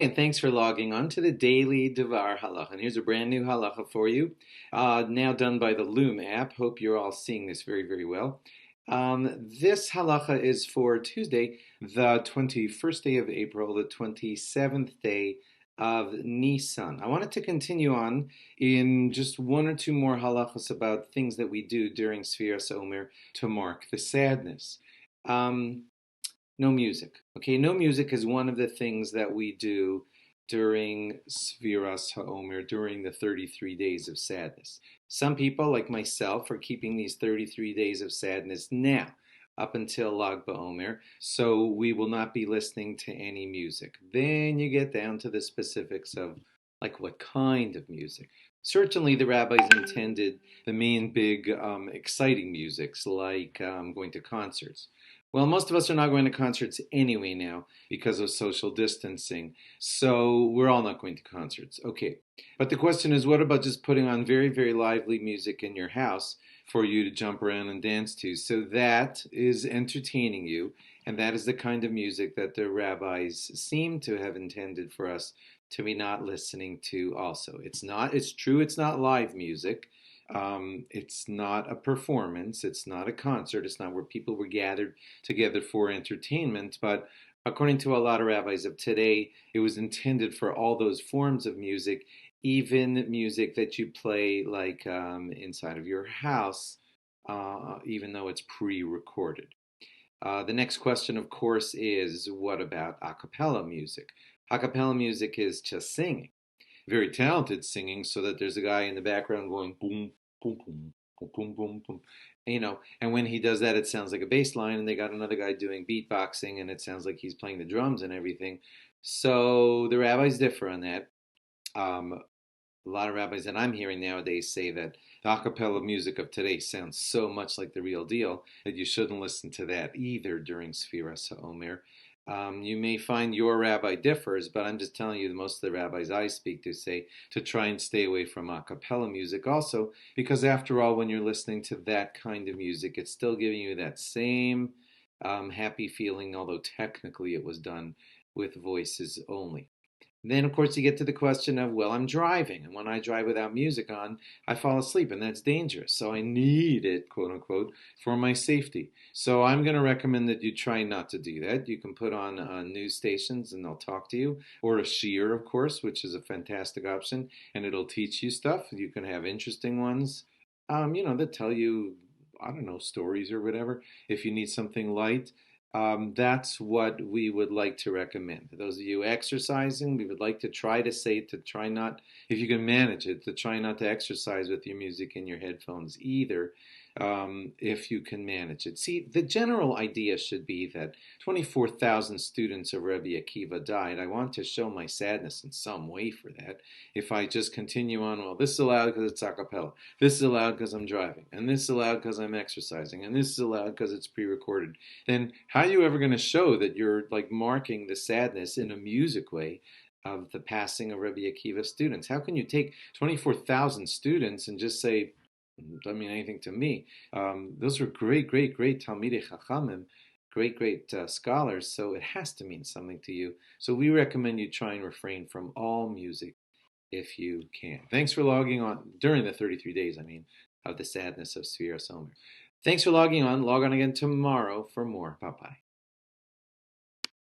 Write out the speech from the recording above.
And thanks for logging on to the daily DVAR halacha. And here's a brand new halacha for you, now done by the Loom app. Hope you're all seeing this very, very well. This halacha is for Tuesday, the 21st day of April, the 27th day of Nissan. I wanted to continue on in just one or two more halachas about things that we do during Sfiras Omer to mark the sadness. No music. Okay, no music is one of the things that we do during Sfiras HaOmer, during the 33 days of sadness. Some people, like myself, are keeping these 33 days of sadness now, up until Lag BaOmer, so we will not be listening to any music. Then you get down to the specifics of, like, what kind of music. Certainly, the rabbis intended the main big, exciting musics, like going to concerts. Well, most of us are not going to concerts anyway now because of social distancing. So we're all not going to concerts. Okay. But the question is, what about just putting on very, very lively music in your house for you to jump around and dance to? So that is entertaining you. And that is the kind of music that the rabbis seem to have intended for us to be not listening to also. It's true, it's not live music. It's not a performance. It's not a concert. It's not where people were gathered together for entertainment. But according to a lot of rabbis of today, it was intended for all those forms of music, even music that you play like inside of your house, even though it's pre-recorded. The next question, of course, is what about a cappella music? A cappella music is just singing, very talented singing, so that there's a guy in the background going boom, boom, boom, boom, boom, boom, boom. And when he does that, it sounds like a bass line, and they got another guy doing beatboxing, and it sounds like he's playing the drums and everything. So the rabbis differ on that. A lot of rabbis that I'm hearing nowadays say that the a cappella music of today sounds so much like the real deal that you shouldn't listen to that either during Sfiras HaOmer. You may find your rabbi differs, but I'm just telling you that most of the rabbis I speak to say to try and stay away from a cappella music also, because after all, when you're listening to that kind of music, it's still giving you that same happy feeling, although technically it was done with voices only. Then, of course, you get to the question of, well, I'm driving, and when I drive without music on, I fall asleep, and that's dangerous. So I need it, quote unquote, for my safety. So I'm going to recommend that you try not to do that. You can put on news stations, and they'll talk to you, or a shiur, of course, which is a fantastic option, and it'll teach you stuff. You can have interesting ones, that tell you, I don't know, stories or whatever. If you need something light, that's what we would like to recommend. Those of you exercising, we would like to try to say to try not, if you can manage it, to try not to exercise with your music in your headphones either, if you can manage it. See, the general idea should be that 24,000 students of Rebbe Akiva died. I want to show my sadness in some way for that. If I just continue on, well, this is allowed because it's a cappella, this is allowed because I'm driving, and this is allowed because I'm exercising, and this is allowed because it's pre-recorded, then how are you ever going to show that you're like marking the sadness in a music way of the passing of Rebbe Akiva students? How can you take 24,000 students and just say, doesn't mean anything to me? Those were great, great, great Talmidei Chachamim, great, great scholars, so it has to mean something to you. So we recommend you try and refrain from all music if you can. Thanks for logging on during the 33 days, of the sadness of Sfiras Omer. Thanks for logging on. Log on again tomorrow for more. Bye bye.